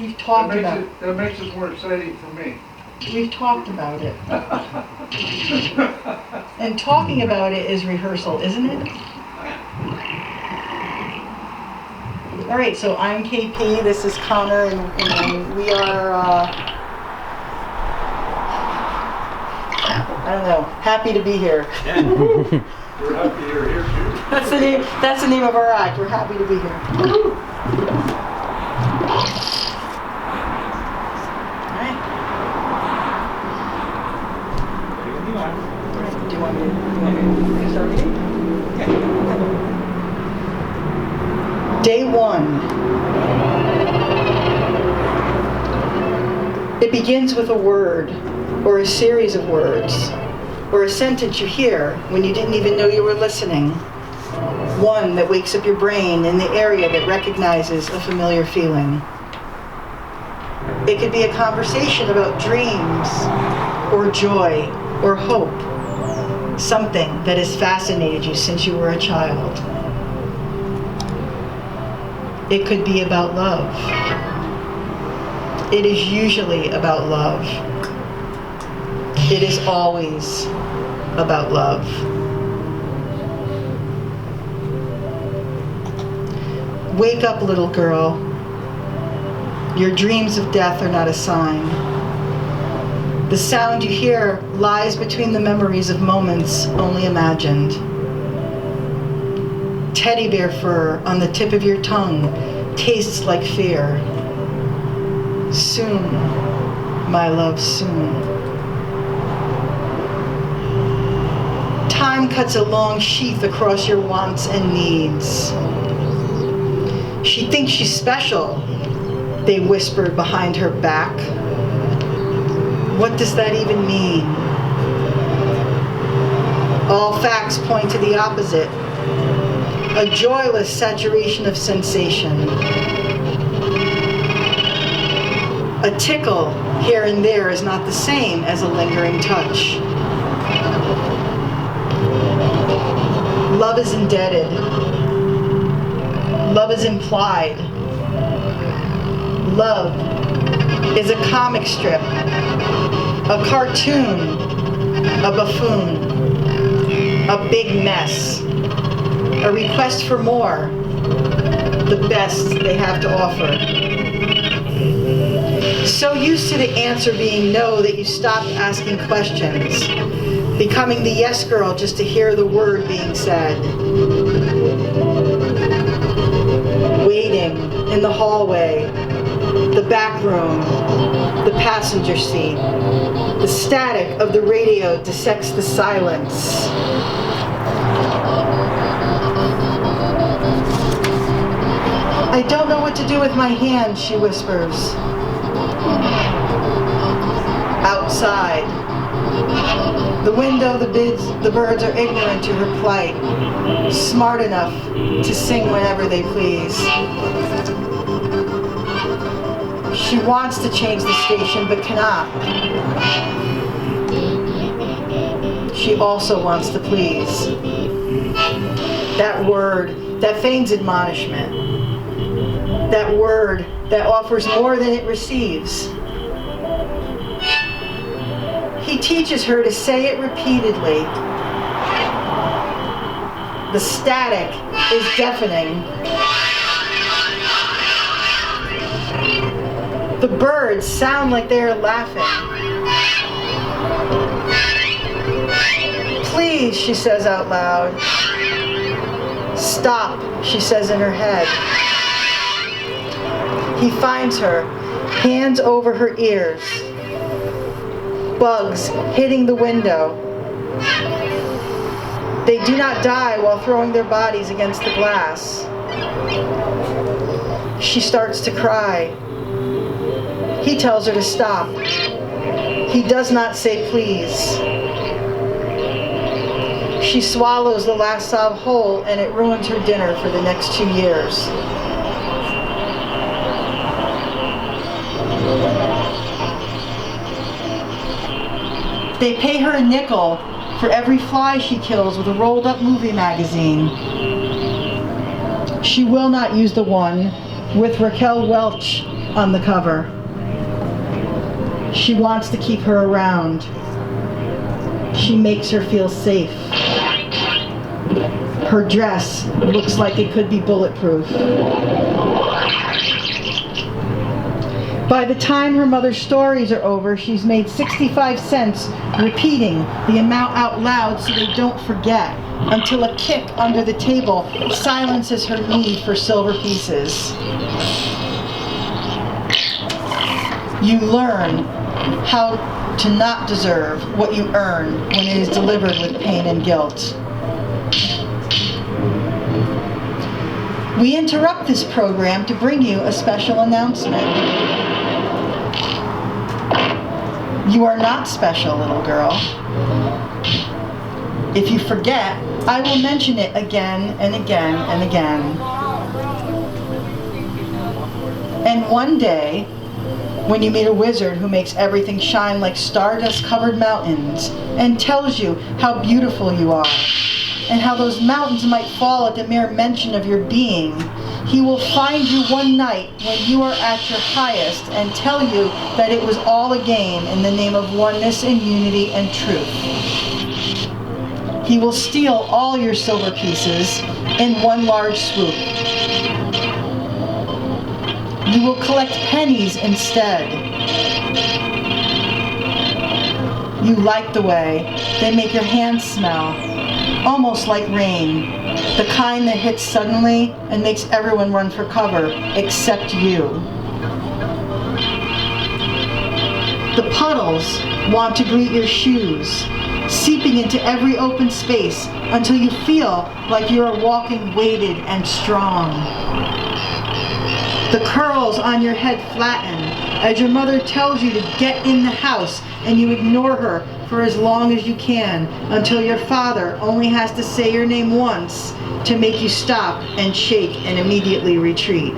We've talked about it. That makes it more exciting for me. We've talked about it. And talking about it is rehearsal, isn't it? All right, so I'm KP, this is Conor, and we are, I don't know, happy to be here. Yeah. We're happy you're here too. That's the name of our act, we're happy to be here. Do you want me to start reading? Day 1. It begins with a word, or a series of words, or a sentence you hear when you didn't even know you were listening. One that wakes up your brain in the area that recognizes a familiar feeling. It could be a conversation about dreams, or joy, or hope. Something that has fascinated you since you were a child. It could be about love. It is usually about love. It is always about love. Wake up, little girl. Your dreams of death are not a sign. The sound you hear lies between the memories of moments only imagined. Teddy bear fur on the tip of your tongue tastes like fear. Soon, my love, soon. Time cuts a long sheath across your wants and needs. She thinks she's special, they whispered behind her back. What does that even mean? All facts point to the opposite. A joyless saturation of sensation. A tickle here and there is not the same as a lingering touch. Love is indebted. Love is implied. Love is a comic strip, a cartoon, a buffoon, a big mess, a request for more, the best they have to offer. So used to the answer being no that you stopped asking questions, becoming the yes girl just to hear the word being said. Waiting in the hallway, the back room, the passenger seat. The static of the radio dissects the silence. I don't know what to do with my hands, she whispers. Outside. The window, the birds are ignorant to her plight, smart enough to sing whenever they please. She wants to change the station, but cannot. She also wants to please. That word, that feigns admonishment. That word that offers more than it receives. He teaches her to say it repeatedly. The static is deafening. The birds sound like they are laughing. Please, she says out loud. Stop, she says in her head. He finds her, hands over her ears. Bugs hitting the window. They do not die while throwing their bodies against the glass. She starts to cry. He tells her to stop. He does not say please. She swallows the last sob whole, and it ruins her dinner for the next 2 years. They pay her a nickel for every fly she kills with a rolled-up movie magazine. She will not use the one with Raquel Welch on the cover. She wants to keep her around. She makes her feel safe. Her dress looks like it could be bulletproof. By the time her mother's stories are over, she's made 65 cents repeating the amount out loud so they don't forget, until a kick under the table silences her need for silver pieces. You learn how to not deserve what you earn when it is delivered with pain and guilt. We interrupt this program to bring you a special announcement. You are not special, little girl. If you forget, I will mention it again and again and again. And one day, when you meet a wizard who makes everything shine like stardust-covered mountains and tells you how beautiful you are and how those mountains might fall at the mere mention of your being, he will find you one night when you are at your highest and tell you that it was all a game in the name of oneness and unity and truth. He will steal all your silver pieces in one large swoop. You will collect pennies instead. You like the way they make your hands smell, almost like rain, the kind that hits suddenly and makes everyone run for cover, except you. The puddles want to greet your shoes, seeping into every open space until you feel like you are walking weighted and strong. The curls on your head flatten as your mother tells you to get in the house, and you ignore her for as long as you can until your father only has to say your name once to make you stop and shake and immediately retreat.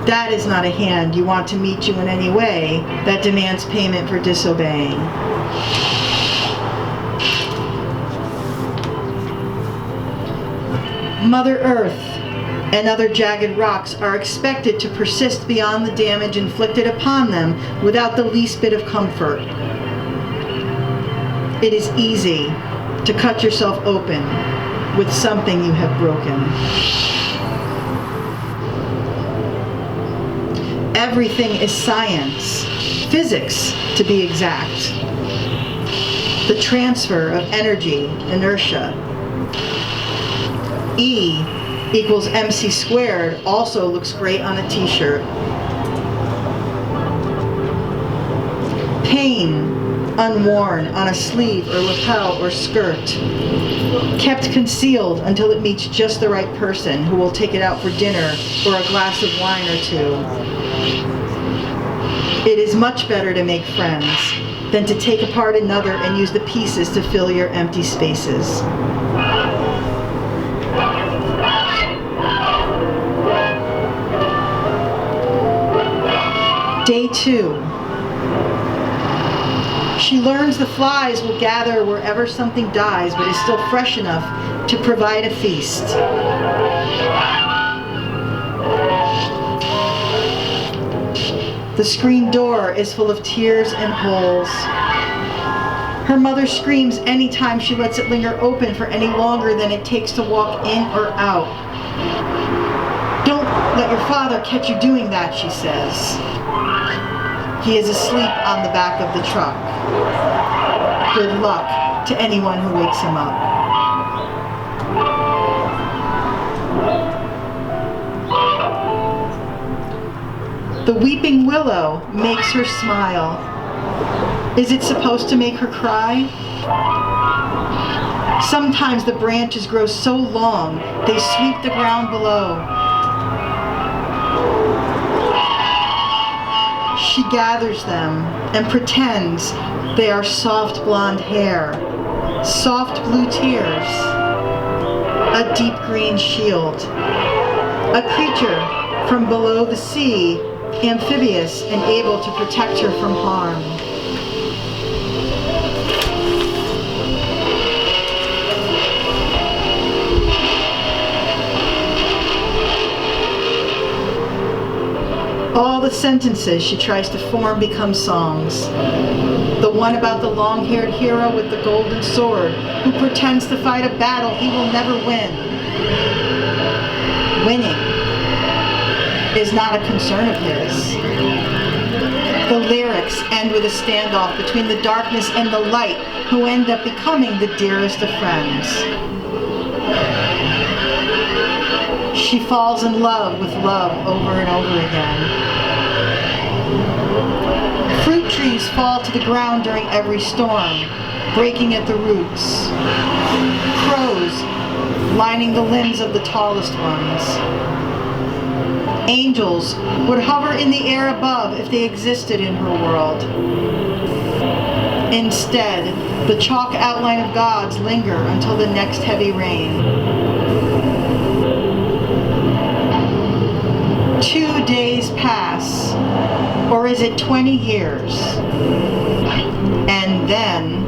That is not a hand you want to meet you in any way that demands payment for disobeying. Mother Earth and other jagged rocks are expected to persist beyond the damage inflicted upon them without the least bit of comfort. It is easy to cut yourself open with something you have broken. Everything is science, physics to be exact. The transfer of energy, inertia. E equals MC squared also looks great on a t-shirt. Pain, unworn on a sleeve or lapel or skirt, kept concealed until it meets just the right person who will take it out for dinner or a glass of wine or two. It is much better to make friends than to take apart another and use the pieces to fill your empty spaces. Day 2. She learns the flies will gather wherever something dies but is still fresh enough to provide a feast. The screen door is full of tears and holes. Her mother screams anytime she lets it linger open for any longer than it takes to walk in or out. Don't let your father catch you doing that, she says. He is asleep on the back of the truck. Good luck to anyone who wakes him up. The weeping willow makes her smile. Is it supposed to make her cry? Sometimes the branches grow so long they sweep the ground below. She gathers them and pretends they are soft blonde hair, soft blue tears, a deep green shield, a creature from below the sea, amphibious and able to protect her from harm. All the sentences she tries to form become songs. The one about the long-haired hero with the golden sword who pretends to fight a battle he will never win. Winning is not a concern of his. The lyrics end with a standoff between the darkness and the light, who end up becoming the dearest of friends. She falls in love with love over and over again. Fruit trees fall to the ground during every storm, breaking at the roots. Crows lining the limbs of the tallest ones. Angels would hover in the air above if they existed in her world. Instead, the chalk outline of gods linger until the next heavy rain. 2 days pass, or is it 20 years? And then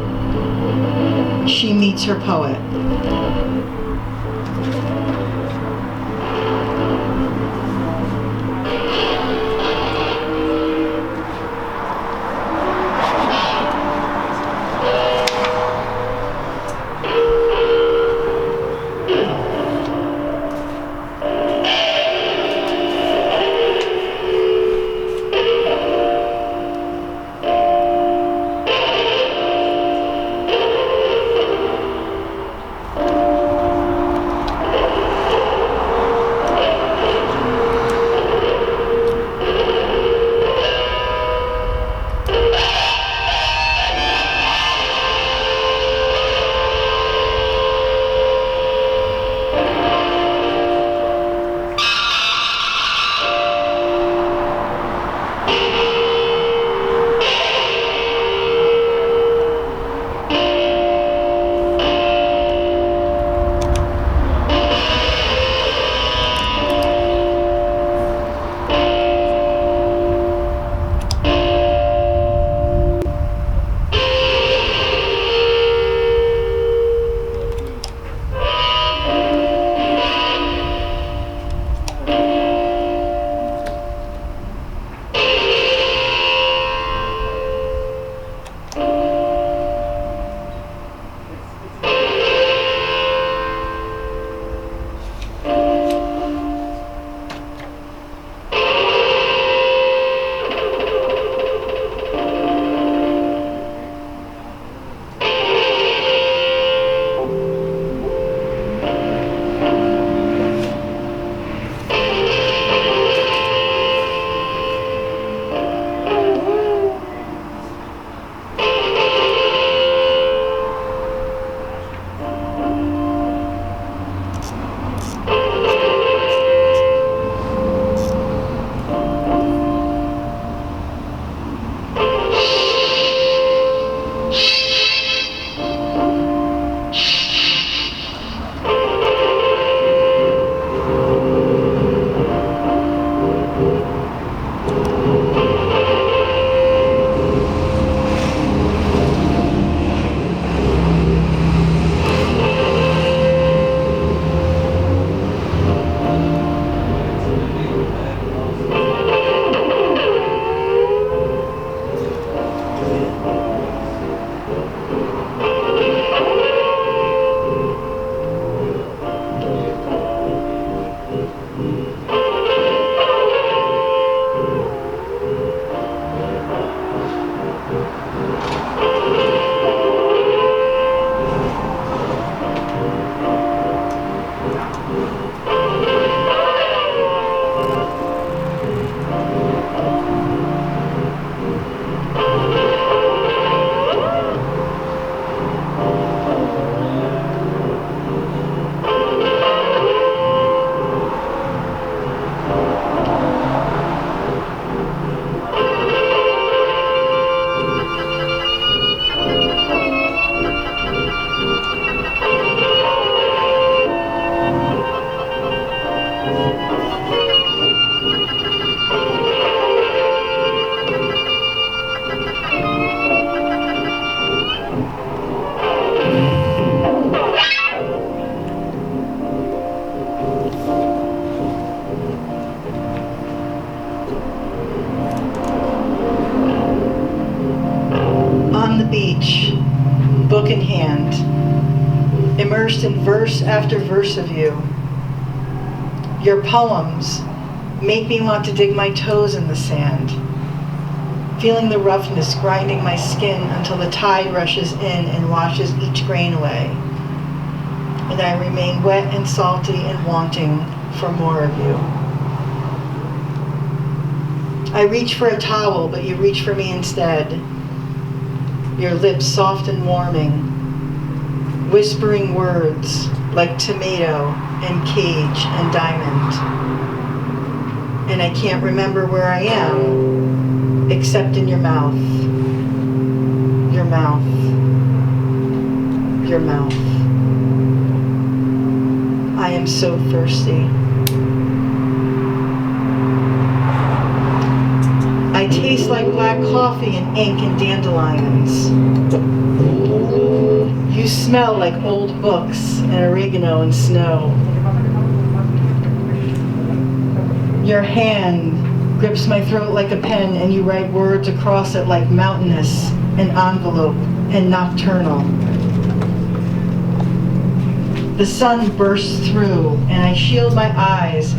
she meets her poet. immersed in verse after verse of you. Your poems make me want to dig my toes in the sand, feeling the roughness grinding my skin until the tide rushes in and washes each grain away. And I remain wet and salty and wanting for more of you. I reach for a towel, but you reach for me instead. Your lips soft and warming, whispering words like tomato and cage and diamond. And I can't remember where I am, except in your mouth. Your mouth. Your mouth. I am so thirsty. I taste like black coffee and ink and dandelions. You smell like old books and oregano and snow. Your hand grips my throat like a pen and you write words across it like mountainous and envelope and nocturnal. The sun bursts through and I shield my eyes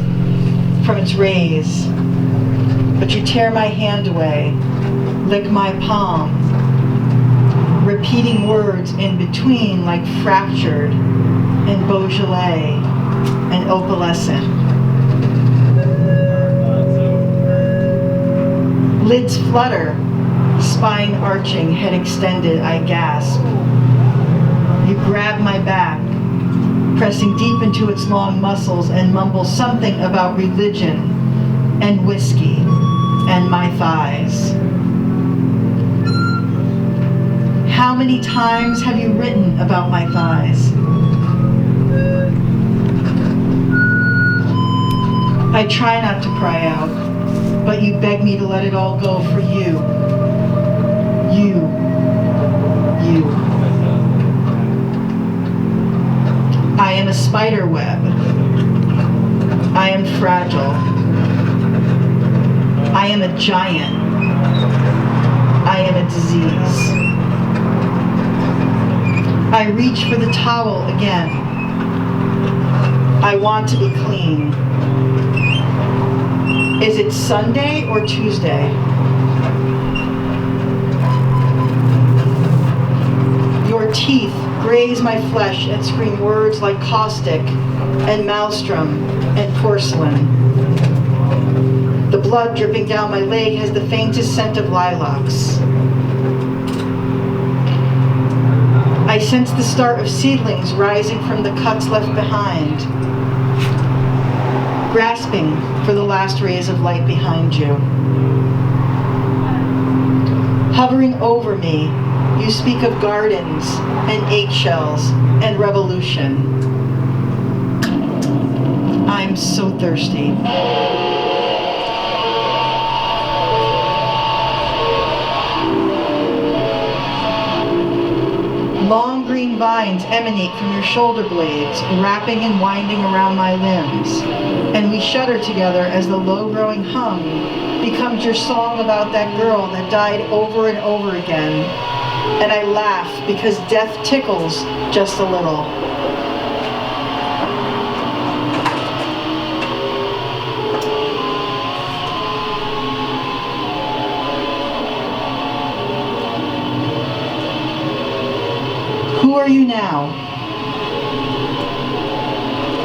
from its rays. But you tear my hand away, lick my palm, repeating words in between like fractured and Beaujolais and opalescent. Lids flutter, spine arching, head extended, I gasp. You grab my back, pressing deep into its long muscles and mumble something about religion and whiskey and my thighs. How many times have you written about my thighs? I try not to cry out, but you beg me to let it all go for you. You. I am a spider web. I am fragile. I am a giant. I am a disease. I reach for the towel again. I want to be clean. Is it Sunday or Tuesday? Your teeth graze my flesh and scream words like caustic and maelstrom and porcelain. The blood dripping down my leg has the faintest scent of lilacs. I sense the start of seedlings rising from the cuts left behind, grasping for the last rays of light behind you. Hovering over me, you speak of gardens and eggshells and revolution. I'm so thirsty. Long green vines emanate from your shoulder blades, wrapping and winding around my limbs, and we shudder together as the low-growing hum becomes your song about that girl that died over and over again, and I laugh because death tickles just a little. Who are you now?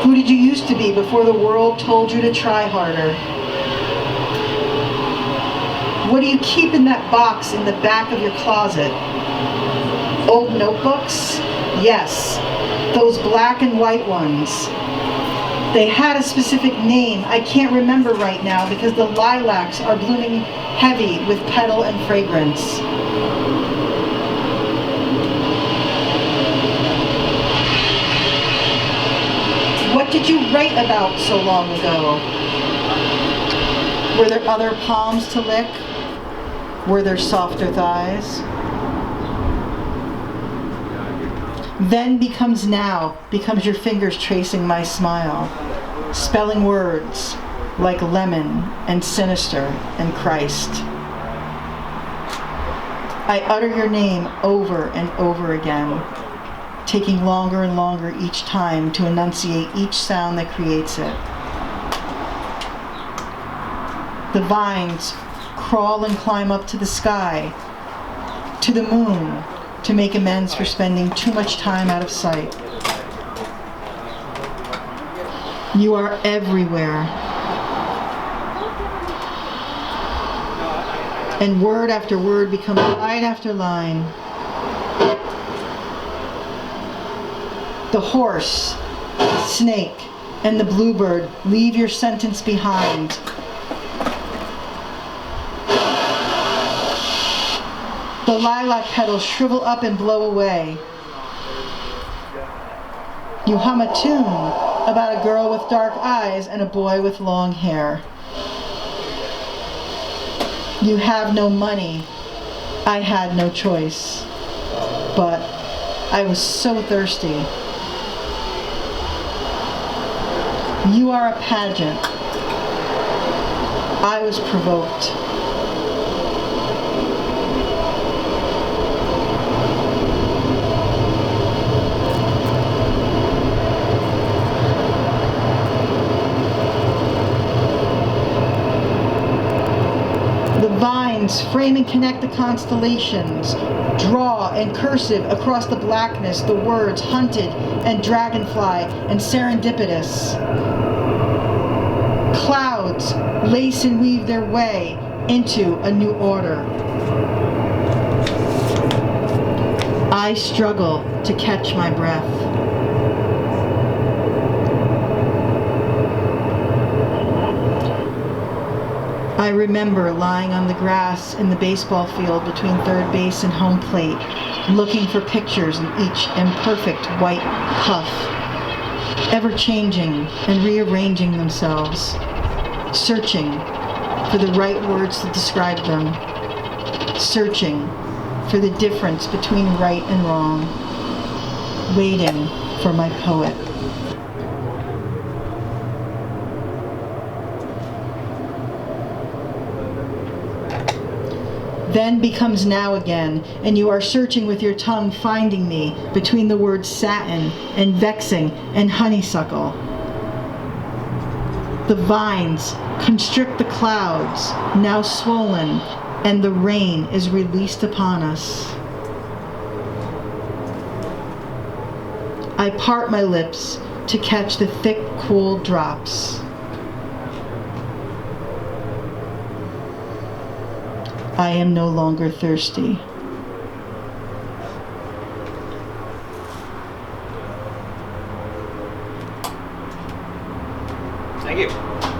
Who did you used to be before the world told you to try harder? What do you keep in that box in the back of your closet? Old notebooks? Yes, those black and white ones. They had a specific name I can't remember right now because the lilacs are blooming heavy with petal and fragrance. What did you write about so long ago? Were there other palms to lick? Were there softer thighs? Then becomes now, becomes your fingers tracing my smile, spelling words like lemon and sinister and Christ. I utter your name over and over again. taking longer and longer each time to enunciate each sound that creates it. The vines crawl and climb up to the sky, to the moon, to make amends for spending too much time out of sight. You are everywhere. And word after word becomes line after line. The horse, the snake, and the bluebird leave your sentence behind. The lilac petals shrivel up and blow away. You hum a tune about a girl with dark eyes and a boy with long hair. You have no money. I had no choice. But I was so thirsty. You are a pageant. I was provoked. The vines frame and connect the constellations, draw in cursive across the blackness the words hunted and dragonfly and serendipitous. Clouds lace and weave their way into a new order. I struggle to catch my breath. I remember lying on the grass in the baseball field between third base and home plate, looking for pictures in each imperfect white puff, ever changing and rearranging themselves, searching for the right words to describe them, searching for the difference between right and wrong, waiting for my poet. Then becomes now again, and you are searching with your tongue, finding me between the words satin and vexing and honeysuckle. The vines constrict the clouds, now swollen, and the rain is released upon us. I part my lips to catch the thick, cool drops. I am no longer thirsty. Thank you.